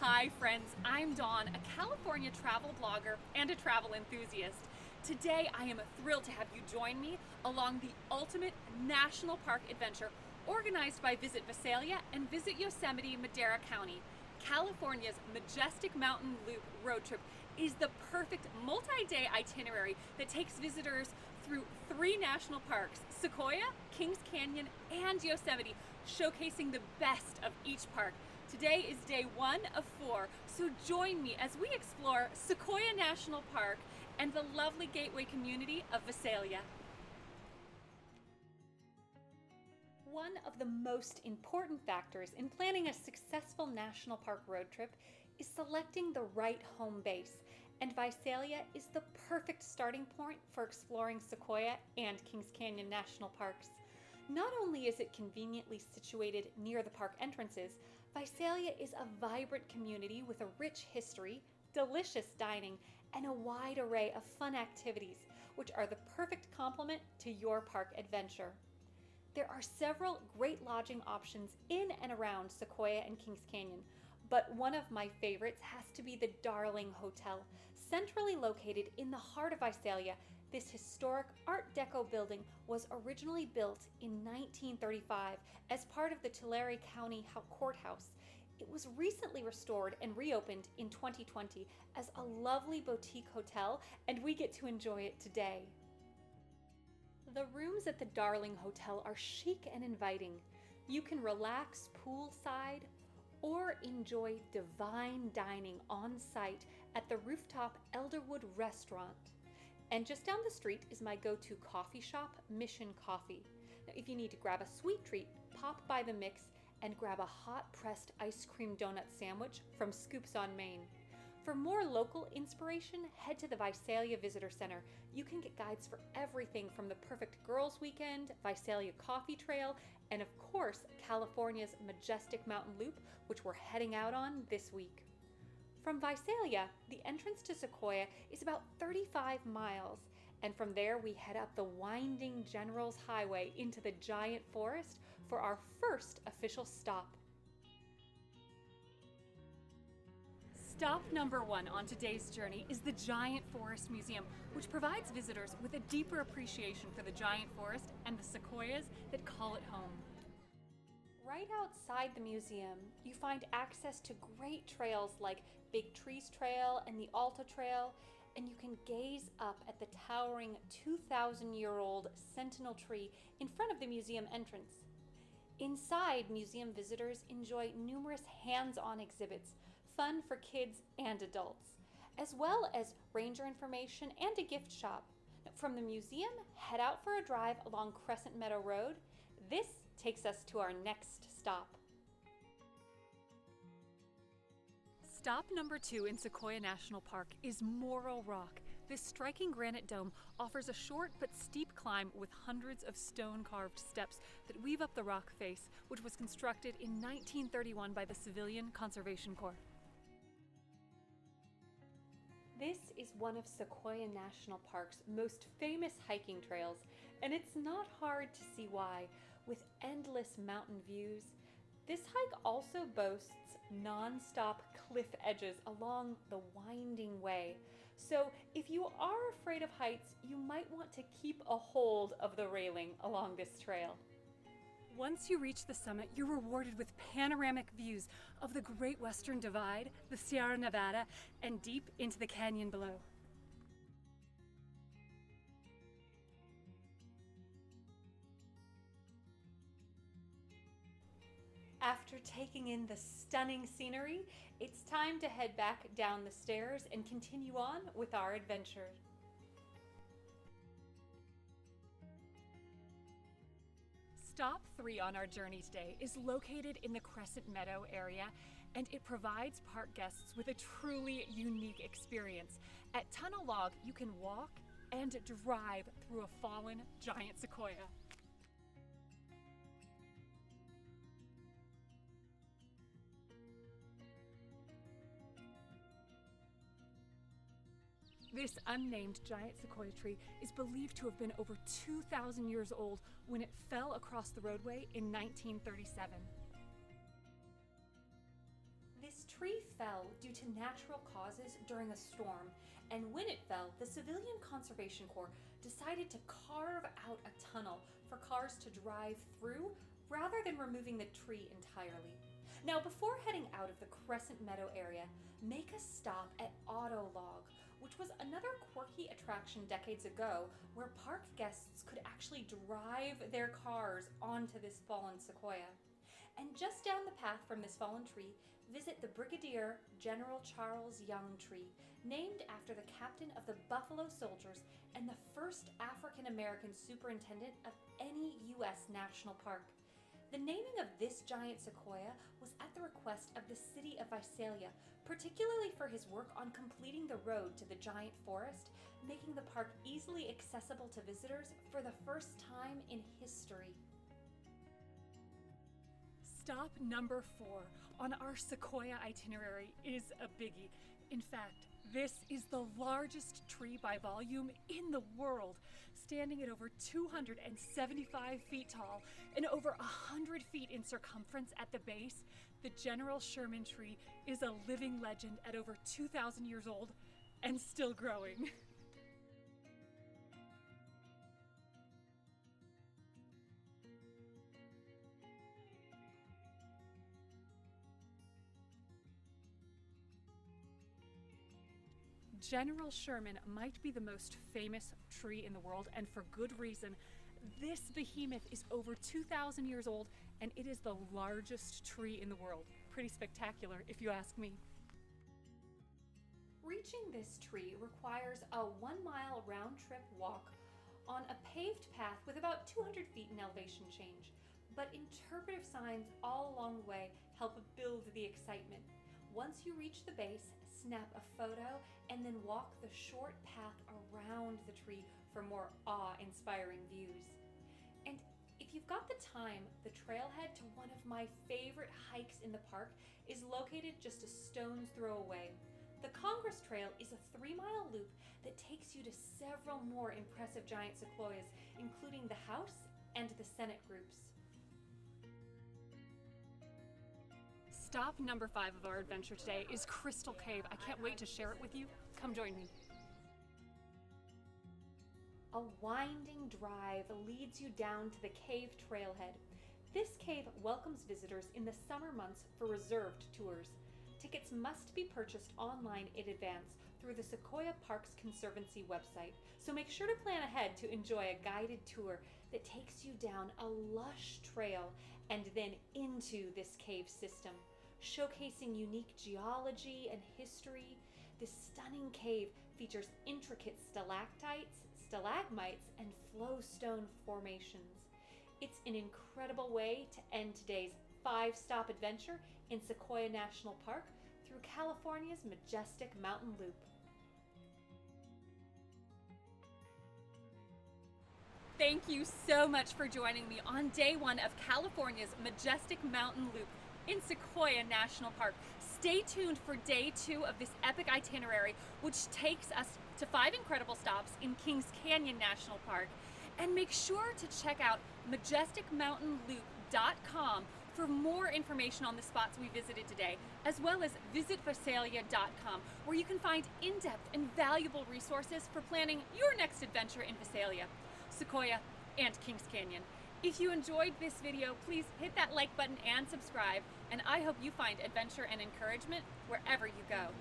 Hi friends, I'm Dawn, a California travel blogger and a travel enthusiast. Today I am thrilled to have you join me along the ultimate national park adventure organized by Visit Visalia and Visit Yosemite, Madera County. California's Majestic Mountain Loop road trip is the perfect multi-day itinerary that takes visitors through 3 national parks, Sequoia, Kings Canyon, and Yosemite, showcasing the best of each park. Today is day 1 of 4, so join me as we explore Sequoia National Park and the lovely gateway community of Visalia. One of the most important factors in planning a successful national park road trip is selecting the right home base, and Visalia is the perfect starting point for exploring Sequoia and Kings Canyon National Parks. Not only is it conveniently situated near the park entrances, Visalia is a vibrant community with a rich history, delicious dining, and a wide array of fun activities, which are the perfect complement to your park adventure. There are several great lodging options in and around Sequoia and Kings Canyon, but one of my favorites has to be the Darling Hotel. Centrally located in the heart of Visalia, this historic Art Deco building was originally built in 1935 as part of the Madera County Courthouse. It was recently restored and reopened in 2020 as a lovely boutique hotel, and we get to enjoy it today. The rooms at the Darling Hotel are chic and inviting. You can relax poolside or enjoy divine dining on site at the rooftop Elderwood Restaurant. And just down the street is my go-to coffee shop, Mission Coffee. Now, if you need to grab a sweet treat, pop by the Mix and grab a hot pressed ice cream donut sandwich from Scoops on Main. For more local inspiration, head to the Visalia Visitor Center. You can get guides for everything from the perfect girls' weekend, Visalia Coffee Trail, and of course, California's Majestic Mountain Loop, which we're heading out on this week. From Visalia, the entrance to Sequoia is about 35 miles, and from there we head up the winding Generals Highway into the giant forest for our first official stop. Stop number 1 on today's journey is the Giant Forest Museum, which provides visitors with a deeper appreciation for the giant forest and the sequoias that call it home. Right outside the museum, you find access to great trails like Big Trees Trail and the Alta Trail, and you can gaze up at the towering 2,000-year-old sentinel tree in front of the museum entrance. Inside, museum visitors enjoy numerous hands-on exhibits, fun for kids and adults, as well as ranger information and a gift shop. From the museum, head out for a drive along Crescent Meadow Road. This takes us to our next stop. Stop number 2 in Sequoia National Park is Moro Rock. This striking granite dome offers a short but steep climb with hundreds of stone-carved steps that weave up the rock face, which was constructed in 1931 by the Civilian Conservation Corps. This is one of Sequoia National Park's most famous hiking trails, and it's not hard to see why. With endless mountain views, this hike also boasts non-stop cliff edges along the winding way. So if you are afraid of heights, you might want to keep a hold of the railing along this trail. Once you reach the summit, you're rewarded with panoramic views of the Great Western Divide, the Sierra Nevada, and deep into the canyon below. After taking in the stunning scenery, it's time to head back down the stairs and continue on with our adventure. Stop 3 on our journey today is located in the Crescent Meadow area, and it provides park guests with a truly unique experience. At Tunnel Log, you can walk and drive through a fallen giant sequoia. This unnamed giant sequoia tree is believed to have been over 2,000 years old when it fell across the roadway in 1937. This tree fell due to natural causes during a storm, and when it fell, the Civilian Conservation Corps decided to carve out a tunnel for cars to drive through rather than removing the tree entirely. Now, before heading out of the Crescent Meadow area, make a stop at Autolog, which was another quirky attraction decades ago where park guests could actually drive their cars onto this fallen sequoia. And just down the path from this fallen tree, visit the Brigadier General Charles Young tree, named after the captain of the Buffalo Soldiers and the first African-American superintendent of any U.S. national park. The naming of this giant sequoia was at the request of the city of Visalia, particularly for his work on completing the road to the giant forest, making the park easily accessible to visitors for the first time in history. Stop number 4 on our Sequoia itinerary is a biggie. In fact, this is the largest tree by volume in the world, standing at over 275 feet tall and over 100 feet in circumference at the base. The General Sherman tree is a living legend at over 2,000 years old and still growing. General Sherman might be the most famous tree in the world, and for good reason. This behemoth is over 2,000 years old, and it is the largest tree in the world. Pretty spectacular, if you ask me. Reaching this tree requires a 1-mile round-trip walk on a paved path with about 200 feet in elevation change, but interpretive signs all along the way help build the excitement. Once you reach the base, snap a photo and then walk the short path around the tree for more awe-inspiring views. And if you've got the time, the trailhead to one of my favorite hikes in the park is located just a stone's throw away. The Congress Trail is a 3-mile loop that takes you to several more impressive giant sequoias, including the House and the Senate groups. Stop number 5 of our adventure today is Crystal Cave. I can't wait to share it with you. Come join me. A winding drive leads you down to the cave trailhead. This cave welcomes visitors in the summer months for reserved tours. Tickets must be purchased online in advance through the Sequoia Parks Conservancy website, so make sure to plan ahead to enjoy a guided tour that takes you down a lush trail and then into this cave system. Showcasing unique geology and history, this stunning cave features intricate stalactites, stalagmites, and flowstone formations. It's an incredible way to end today's 5-stop adventure in Sequoia National Park through California's Majestic Mountain Loop. Thank you so much for joining me on day 1 of California's Majestic Mountain Loop in Sequoia National Park. Stay tuned for day 2 of this epic itinerary, which takes us to 5 incredible stops in Kings Canyon National Park. And make sure to check out majesticmountainloop.com for more information on the spots we visited today, as well as visitvisalia.com, where you can find in-depth and valuable resources for planning your next adventure in Visalia, Sequoia, and Kings Canyon. If you enjoyed this video, please hit that like button and subscribe, and I hope you find adventure and encouragement wherever you go.